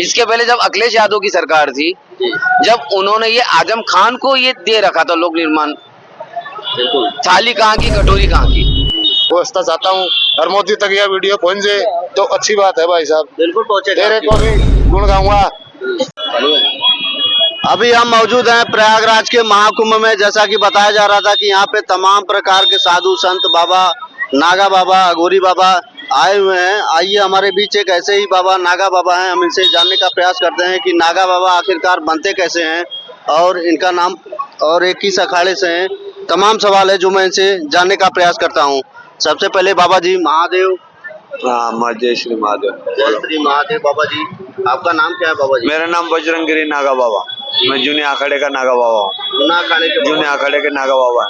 इसके पहले जब अखिलेश यादव की सरकार थी, जब उन्होंने ये आजम खान को ये दे रखा था लोक निर्माण, थाली कहाँ की, कटोरी कहाँ की। पहुंचना चाहता हूँ और मोदी तक यह वीडियो पहुंच जाए तो अच्छी बात है भाई साहब। बिल्कुल पहुंचे, तेरे को भी गुण गाऊंगा। अभी हम मौजूद हैं प्रयागराज के महाकुंभ में। जैसा कि बताया जा रहा था कि यहाँ पे तमाम प्रकार के साधु संत, बाबा नागा बाबा, अघोरी बाबा आए हुए हैं। आइए, हमारे बीच एक ऐसे ही बाबा नागा बाबा हैं, हम इनसे जानने का प्रयास करते हैं कि नागा बाबा आखिरकार बनते कैसे हैं और इनका नाम और एक किस अखाड़े से हैं। तमाम सवाल है जो मैं इनसे जानने का प्रयास करता हूँ। सबसे पहले बाबा जी महादेव। हाँ, जय श्री महादेव। जय श्री महादेव। बाबा जी, आपका नाम क्या है बाबा जी? मेरा नाम बजरंगगिरी नागा बाबा, मैं जूने अखाड़े का नागा बाबा हूँ। जूने अखाड़े के नागा बाबा।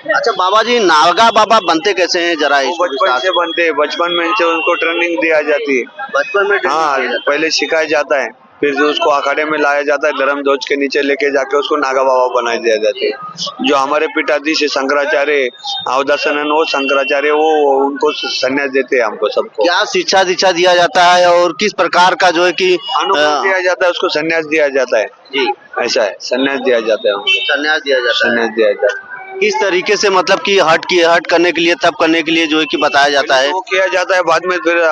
अच्छा बाबा जी, नागा बाबा बनते कैसे हैं जरा? बचपन से बनते हैं, बचपन में से उनको ट्रेनिंग दिया जाती है। बचपन में? हाँ, पहले सिखाया जाता है, फिर उसको अखाड़े में लाया जाता है, धर्म ध्वज के नीचे लेके जाके उसको नागा बाबा बना दिया जाता है। जो हमारे पिताजी से शंकराचार्य अवदासन, वो शंकराचार्य, वो उनको संन्यास देते हैं हमको सबको। क्या शिक्षा दीक्षा दिया जाता है और किस प्रकार का जो है कि अनुभव दिया जाता है, उसको संन्यास दिया जाता है जी? ऐसा है, संन्यास दिया जाता है उनको, संन्यास दिया जाता है। संन्यास दिया जाता है। किस तरीके से, मतलब कि हट करने के लिए, तब करने के लिए जो है कि बताया जाता है? वो किया जाता है, बाद में फिर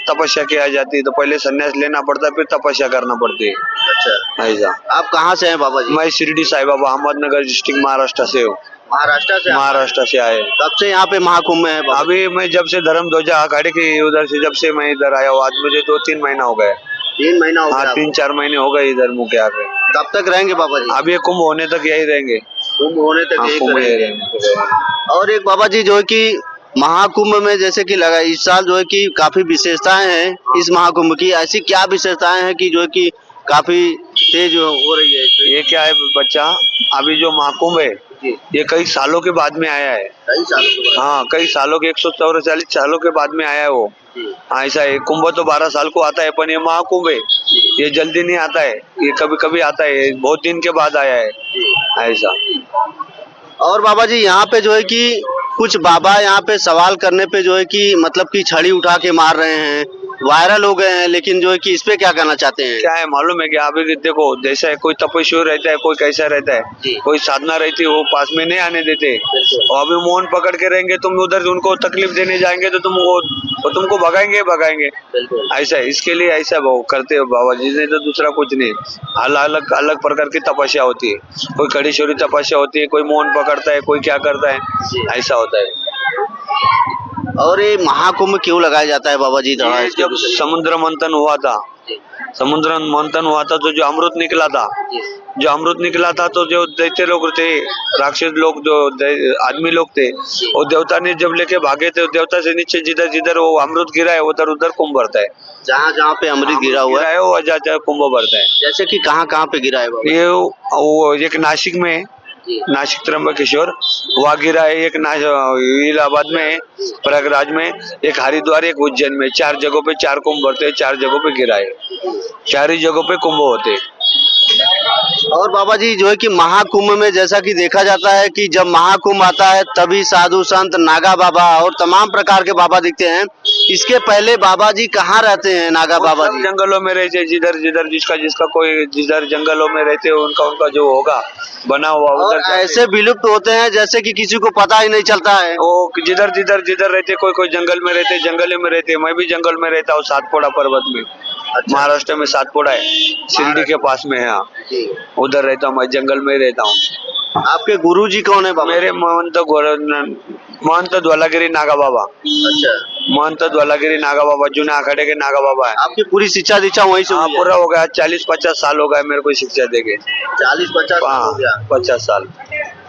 तपस्या किया जाती है। तो पहले संन्यास लेना पड़ता है, फिर तपस्या करना पड़ती है। अच्छा, ऐसा। आप कहाँ से हैं बाबा जी? मैं शिरडी साई बाबा, अहमदनगर डिस्ट्रिक्ट, महाराष्ट्र से हूँ। महाराष्ट्र से आए। कब से यहाँ पे महाकुंभ में है बाबा? अभी मैं जब से धर्म ध्वजा अखाड़े की उधर से, जब से मैं इधर आया हूँ, आज मुझे 2-3 महीना हो गए। 3 महीना हो गया? हाँ, 3-4 महीने हो गए इधर मुँह के आगे। कब तक रहेंगे बाबा जी? अब ये कुंभ होने तक यही रहेंगे। कुंभ होने तक कुंभ यही रहेंगे। और एक बाबा जी जो है कि महाकुंभ में जैसे कि लगा इस साल जो है कि काफी विशेषताएं हैं इस महाकुंभ की। ऐसी क्या विशेषताएं हैं कि जो है कि काफी तेज हो रही है? ये क्या है बच्चा, अभी जो महाकुंभ है ये कई सालों के बाद में आया है। कई सालों के बाद? हाँ, कई सालों के 144 सालों के बाद में आया है वो। ऐसा है, कुंभ तो 12 साल को आता है, पर ये महाकुंभ है, ये जल्दी नहीं आता है, ये कभी कभी आता है, बहुत दिन के बाद आया है ऐसा। और बाबा जी यहाँ पे जो है कि कुछ बाबा यहाँ पे सवाल करने पे जो है कि मतलब कि छड़ी उठा के मार रहे हैं, वायरल हो गए हैं, लेकिन जो है कि इस पे क्या कहना चाहते हैं? क्या है मालूम है कि अभी देखो, जैसा है, कोई तपस्वी रहता है, कोई कैसा रहता है, कोई साधना रहती है, वो पास में नहीं आने देते। और अभी मोहन पकड़ के रहेंगे, तुम उधर उनको तकलीफ देने जाएंगे तो तुमको भगाएंगे। ऐसा है, इसके लिए ऐसा वो करते हो बाबा जी, नहीं तो दूसरा कुछ नहीं। अलग अलग प्रकार की तपस्या होती है, कोई कड़ीश्वरी तपस्या होती है, कोई मोहन पकड़ता है, कोई क्या करता है, ऐसा होता है। और ये महाकुंभ क्यों लगाया जाता है बाबा जी? जब समुद्र मंथन हुआ था तो जो अमृत निकला था तो जो दैत्य लोग थे, राक्षस लोग, जो आदमी लोग थे, वो देवता ने जब लेके भागे थे, देवता से नीचे जिधर जिधर वो अमृत गिरा है उधर उधर कुंभ भरता है। जहाँ पे अमृत गिरा हुआ है वो जहाँ कुंभ भरता है। जैसे कि कहाँ पे गिरा है बाबा? ये वो एक नासिक में, नासिक त्र्यंबकेश्वर वहाँ गिरा है, एक इलाहाबाद में, प्रयागराज में, एक हरिद्वार, एक उज्जैन में, 4 जगहों पे 4 कुंभ भरते हैं, 4 जगहों पे गिरा है, 4 ही जगहों पे कुंभ होते हैं। और बाबा जी जो है कि महाकुंभ में जैसा कि देखा जाता है कि जब महाकुंभ आता है तभी साधु संत, नागा बाबा और तमाम प्रकार के बाबा दिखते हैं। इसके पहले बाबा जी कहाँ रहते हैं नागा बाबा जी? जंगलों में रहते, जिधर जिसका कोई जिधर जंगलों में रहते हो, उनका जो होगा बना हुआ उधर ऐसे विलुप्त होते हैं जैसे कि किसी को पता ही नहीं चलता है। वो जिधर रहते, कोई जंगल में रहते, जंगल में रहते। मैं भी जंगल में रहता हूँ, सातपुड़ा पर्वत में। अच्छा। महाराष्ट्र में सातपुड़ा है, शिरडी के पास में है, उधर रहता हूँ, मैं जंगल में रहता हूँ। आपके गुरु जी कौन है बाबा? मेरे महंत धौलागिरी नागा बाबा। अच्छा, महंत धौलागिरी नागा बाबा, जूने अखाड़े के नागा बाबा है। आपकी पूरी शिक्षा दीक्षा वहीं से? हाँ, पूरा हो गया, 40-50 साल हो गए मेरे को शिक्षा देके। 40-50 साल हो गया? 50 साल।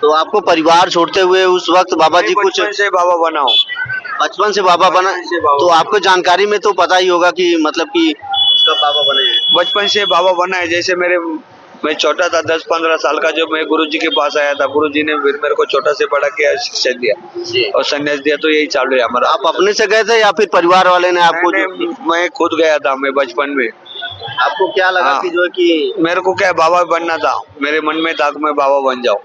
तो आपको परिवार छोड़ते हुए उस वक्त बाबा जी कुछ? बचपन से बाबा बना हूँ। बचपन से बाबा बना? तो आपको जानकारी में तो पता ही होगा कि मतलब कि कब बाबा बने हैं? बचपन से बाबा बना है, जैसे मैं छोटा था, 10-15 साल का, जब मैं गुरुजी के पास आया था, गुरुजी ने फिर मेरे को छोटा से बड़ा किया, शिक्षा दिया और संन्यास दिया, तो यही चालू है हमारा। आप अपने से गए थे या फिर परिवार वाले ने आपको? मैं खुद गया था, मैं बचपन में। आपको क्या लगा कि जो है कि मेरे को क्या बाबा बनना था, मेरे मन में था कि मैं बाबा बन जाऊँ,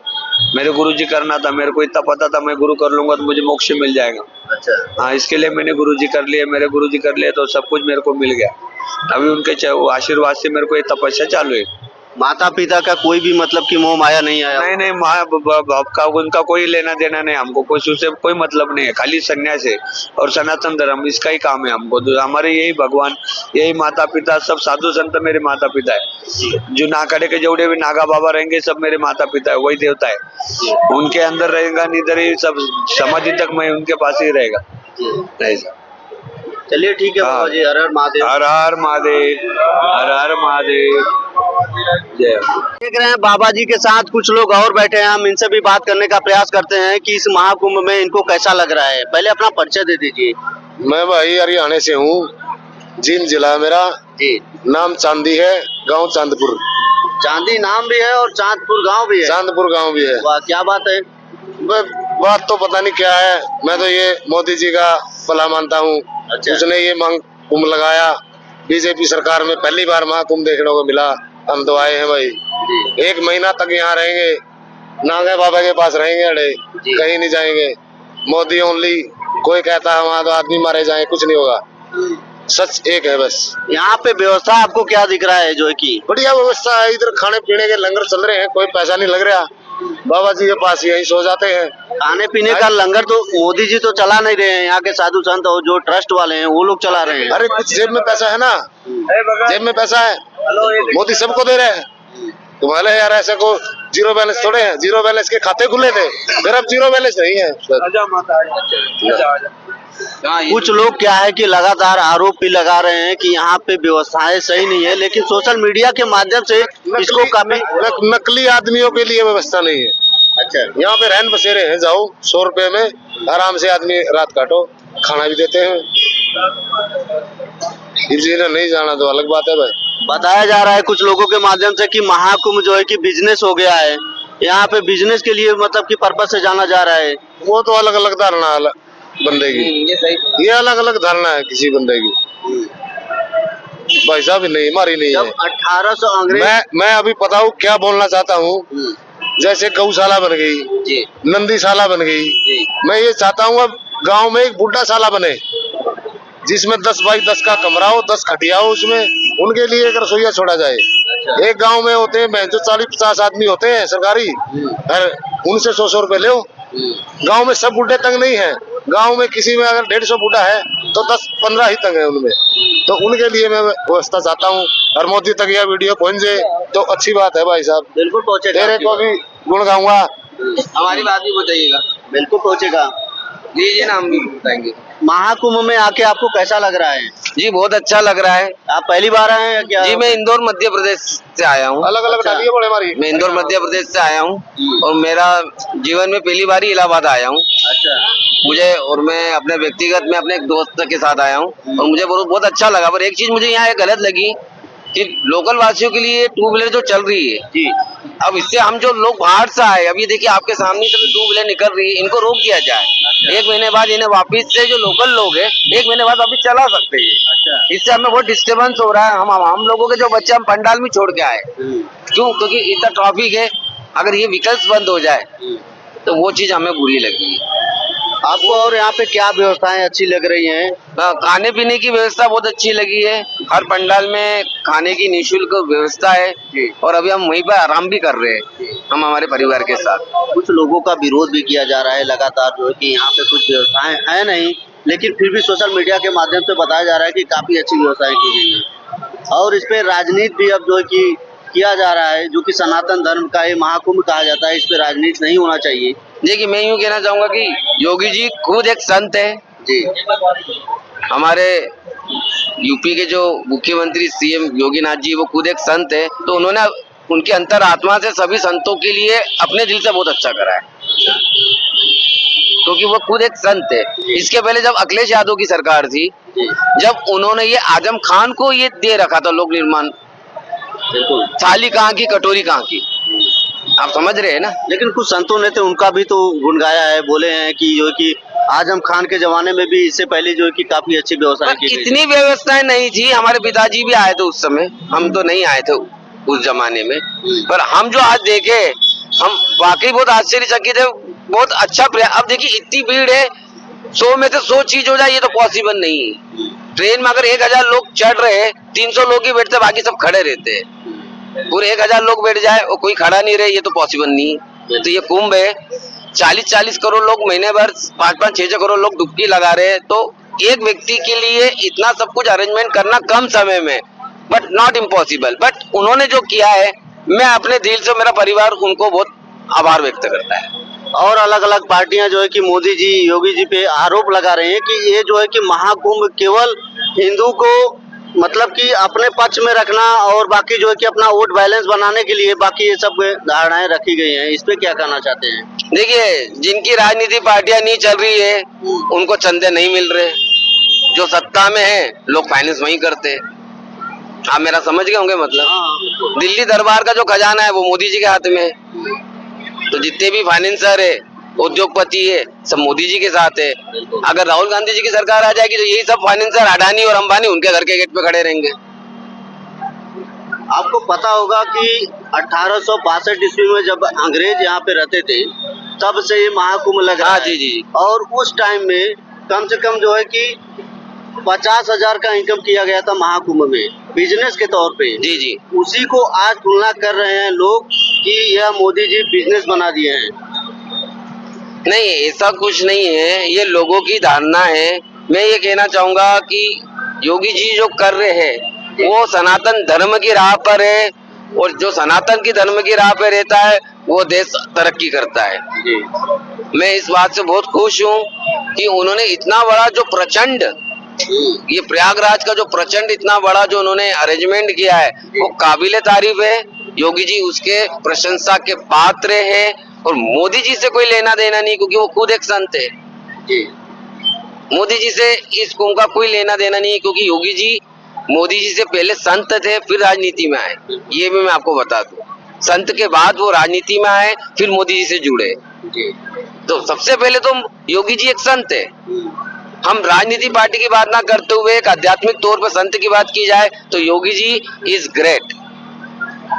मेरे गुरुजी करना था, मेरे को इतना पता था मैं गुरु कर लूंगा तो मुझे मोक्ष मिल जाएगा। अच्छा। हाँ, इसके लिए मैंने गुरुजी कर लिए, मेरे गुरुजी कर लिए तो सब कुछ मेरे को मिल गया। अभी उनके वो आशीर्वाद से मेरे को ये तपस्या चालू है। माता पिता का कोई भी मतलब कि मोह माया नहीं आया? नहीं नहीं, माँ बाप का उनका कोई लेना देना नहीं, हमको कोई उससे कोई मतलब नहीं है। खाली सन्यास है और सनातन धर्म, इसका ही काम है हमको। तो हमारे यही भगवान, यही माता पिता, सब साधु संत मेरे माता पिता है। जो नाकाड़े के जोड़े भी नागा बाबा रहेंगे सब मेरे माता पिता है, वही देवता है। उनके अंदर रहेगा नहीं, इधर ही सब समाधि तक मैं उनके पास ही रहेगा। ऐसा। चलिए ठीक है बाबा जी, हर हर महादेव। हर हर महादेव, हर हर महादेव, जय। देख रहे हैं बाबा जी के साथ कुछ लोग और बैठे हैं, हम इनसे भी बात करने का प्रयास करते हैं कि इस महाकुंभ में इनको कैसा लग रहा है। पहले अपना परिचय दे दीजिए। मैं भाई हरियाणा से हूँ, जींद जिला मेरा जी। नाम चांदी है, गांव चांदपुर। चांदी नाम भी है और चांदपुर गांव भी है। चांदपुर गांव भी है। वाह, क्या बात है। बात तो पता नहीं क्या है, मैं तो ये मोदी जी का भला मानता हूँ। अच्छा। उसने ये महाकुंभ लगाया, बीजेपी सरकार में पहली बार महाकुंभ देखने को मिला। हम तो आए हैं भाई, 1 महीना तक यहाँ रहेंगे, नागे बाबा के पास रहेंगे, अड़े कहीं नहीं जाएंगे। मोदी ओनली। कोई कहता है वहाँ तो आदमी मारे जाए, कुछ नहीं होगा। सच एक है बस। यहाँ पे व्यवस्था आपको क्या दिख रहा है? जो है कि बढ़िया व्यवस्था है, इधर खाने पीने के लंगर चल रहे हैं, कोई पैसा नहीं लग रहा। बाबा जी के पास यही सो जाते हैं। खाने पीने का लंगर तो मोदी जी तो चला नहीं रहे हैं, यहाँ के साधु संत और जो ट्रस्ट वाले हैं वो लोग चला रहे हैं। अरे कुछ जेब में पैसा है ना, जेब में पैसा है, मोदी सबको दे रहे हैं। तुम्हारे यार ऐसे को जीरो बैलेंस थोड़े हैं, जीरो बैलेंस के खाते खुले थे, फिर अब जीरो बैलेंस नहीं है। कुछ लोग क्या है कि लगातार आरोप भी लगा रहे हैं कि यहाँ पे व्यवस्थाएं सही नहीं है, लेकिन सोशल मीडिया के माध्यम से इसको काफी नकली आदमियों के लिए व्यवस्था नहीं है। अच्छा, यहाँ पे रहन बसेरे हैं, जाओ 100 रुपए में आराम से आदमी रात काटो, खाना भी देते हैं। जिन्हें नहीं जाना तो अलग बात है भाई। बताया जा रहा है कुछ लोगों के माध्यम से कि महाकुंभ जो है कि बिजनेस हो गया है, यहाँ पे बिजनेस के लिए मतलब कि पर्पस से जाना जा रहा है। वो तो अलग अलग धारणा बंदे की, ये अलग अलग धारणा है किसी बंदे की। भाई साहब नहीं, हमारी नहीं है। 1800 अंग्रेज। मैं अभी बताऊँ क्या बोलना चाहता हूँ। जैसे गौशाला बन गई, नंदीशाला बन गई, मैं ये चाहता हूँ अब गांव में एक बुढ़ा शाला बने, जिसमें 10 बाई 10 का कमरा हो, 10 खटिया हो, उसमें उनके लिए एक रसोईया छोड़ा जाए। एक गांव में होते हैं जो 40-50 आदमी होते हैं सरकारी, उनसे 100-100 रुपए ले। गांव में सब बुढ़े तंग नहीं है, गांव में किसी में अगर 150 बूढ़ा है तो 10-15 ही तंग है उनमें। तो उनके लिए मैं व्यवस्था चाहता हूँ, और मोदी तक यह वीडियो पहुंच जाए तो अच्छी बात है भाई साहब। बिल्कुल पहुंचेगा, तेरे को भी गुण गाऊंगा। हमारी बात भी बताइएगा। बिल्कुल पहुंचेगा, लीजिए ना, हम भी बताएंगे। महाकुंभ में आके आपको कैसा लग रहा है? जी बहुत अच्छा लग रहा है। आप पहली बार आए हैं क्या? जी मैं इंदौर मध्य प्रदेश से आया हूँ। अलग अलग डालिए बड़े हमारी। मैं इंदौर मध्य प्रदेश से आया हूँ और मेरा जीवन में पहली बार ही इलाहाबाद आया हूँ। अच्छा। मुझे और मैं अपने व्यक्तिगत में अपने एक दोस्त के साथ आया हूँ और मुझे बहुत अच्छा लगा। पर एक चीज मुझे यहाँ गलत लगी कि लोकल वासियों के लिए 2 व्हीलर जो चल रही है जी, अब इससे हम जो लोग बाहर से आए, अब ये देखिए आपके सामने से 2 व्हीलर निकल रही है, इनको रोक दिया जाए। 1 महीने बाद इन्हें वापिस से जो लोकल लोग है 1 महीने बाद वापिस चला सकते हैं। अच्छा। इससे हमें बहुत डिस्टर्बेंस हो रहा है। हम लोगों के जो बच्चे हम पंडाल में छोड़ के आए, क्यों? क्योंकि इतना ट्रैफिक है। अगर ये व्हीकल्स बंद हो जाए तो वो चीज हमें बुरी लगी है। आपको और यहाँ पे क्या व्यवस्थाएं अच्छी लग रही हैं? खाने पीने की व्यवस्था बहुत अच्छी लगी है। हर पंडाल में खाने की निःशुल्क व्यवस्था है और अभी हम वहीं पर आराम भी कर रहे हैं, हम हमारे परिवार के साथ। कुछ लोगों का विरोध भी किया जा रहा है लगातार, जो है कि यहाँ पे कुछ व्यवस्थाएं है नहीं, लेकिन फिर भी सोशल मीडिया के माध्यम से बताया जा रहा है कि काफी अच्छी व्यवस्थाएं की गई है। और इस पे राजनीति भी अब जो है कि किया जा रहा है, जो कि सनातन धर्म का ये महाकुंभ कहा जाता है, इस पे राजनीति नहीं होना चाहिए। देखिए मैं यूँ कहना चाहूंगा कि योगी जी खुद एक संत है जी। हमारे यूपी के जो मुख्यमंत्री सीएम योगी नाथ जी, वो खुद एक संत है। तो उन्होंने उनकी अंतरात्मा से सभी संतों के लिए अपने दिल से बहुत अच्छा करा है, क्योंकि वो खुद एक संत है। इसके पहले जब अखिलेश यादव की सरकार थी, जब उन्होंने ये आजम खान को ये दे रखा था लोक निर्माण, थाली कहाँ की कटोरी कहाँ की, आप समझ रहे हैं ना। लेकिन कुछ संतों ने तो उनका भी तो गुण गाया है, बोले हैं कि जो कि आजम खान के जमाने में भी इससे पहले जो है कि काफी अच्छी व्यवस्थाएं की गई। इतनी व्यवस्थाएं नहीं थी। हमारे पिताजी भी आए थे उस समय, हम तो नहीं आए थे उस जमाने में। पर हम जो आज देखे, हम वाकई बहुत आश्चर्यचकित है। बहुत अच्छा अब देखिए इतनी भीड़ है, 100 में से 100 चीज हो जाए ये तो पॉसिबल नहीं है। ट्रेन में अगर 1000 लोग चढ़ रहे हैं, 300 लोग ही बैठते, बाकी सब खड़े रहते हैं। पूरे 1000 लोग बैठ जाए और कोई खड़ा नहीं रहे, ये तो पॉसिबल नहीं है। तो ये कुंभ है, 40-40 करोड़ लोग महीने भर 5-5, 6-6 करोड़ लोग डुबकी लगा रहे हैं, तो एक व्यक्ति के लिए इतना सब कुछ अरेंजमेंट करना कम समय में, बट नॉट इम्पॉसिबल। बट उन्होंने जो किया है, मैं अपने दिल से, मेरा परिवार उनको बहुत आभार व्यक्त करता है। और अलग अलग पार्टियां जो है कि मोदी जी, योगी जी पे आरोप लगा रहे हैं कि ये जो है कि महाकुंभ केवल हिंदू को मतलब कि अपने पक्ष में रखना और बाकी जो है कि अपना वोट बैलेंस बनाने के लिए बाकी ये सब धारणाएं रखी गई हैं। इस पे क्या कहना चाहते हैं? देखिए, जिनकी राजनीति पार्टियां नहीं चल रही है, उनको चंदे नहीं मिल रहे। जो सत्ता में है, लोग फाइनेंस वही करते हैं। आप मेरा समझ गए होंगे मतलब। दिल्ली दरबार का जो खजाना है वो मोदी जी के हाथ में है, तो जितने भी फाइनेंसर है, उद्योगपति है, सब मोदी जी के साथ है। अगर राहुल गांधी जी की सरकार आ जाएगी तो यही सब फाइनेंसर अडानी और अंबानी उनके घर के गेट पे खड़े रहेंगे। आपको पता होगा कि 1862 ईस्वी में जब अंग्रेज यहाँ पे रहते थे, तब से ये महाकुंभ लग रहा हाँ है। जी जी। और उस टाइम में कम से कम जो है कि 50,000 का इनकम किया गया था महाकुंभ में, बिजनेस के तौर पे। जी जी। उसी को आज तुलना कर रहे हैं लोग कि यह मोदी जी बिजनेस बना दिए हैं। नहीं, ऐसा कुछ नहीं है, ये लोगों की धारणा है। मैं ये कहना चाहूंगा कि योगी जी जो कर रहे हैं वो सनातन धर्म की राह पर है, और जो सनातन की धर्म की राह पे रहता है वो देश तरक्की करता है। जी। मैं इस बात से बहुत खुश हूँ कि उन्होंने इतना बड़ा जो प्रचंड, ये प्रयागराज का जो प्रचंड इतना बड़ा जो उन्होंने अरेंजमेंट किया है, वो काबिले तारीफ है। योगी जी उसके प्रशंसा के पात्र हैं, और मोदी जी से कोई लेना देना नहीं, क्योंकि वो खुद एक संत है। जी। मोदी जी से इस कुंभ का कोई लेना देना नहीं है, क्योंकि योगी जी मोदी जी से पहले संत थे, फिर राजनीति में आए। ये भी मैं आपको बता दूं, संत के बाद वो राजनीति में आए, फिर मोदी जी से जुड़े। जी। तो सबसे पहले तो योगी जी एक संत है। हम राजनीति पार्टी की बात ना करते हुए एक आध्यात्मिक तौर पर संत की बात की जाए तो योगी जी इज ग्रेट।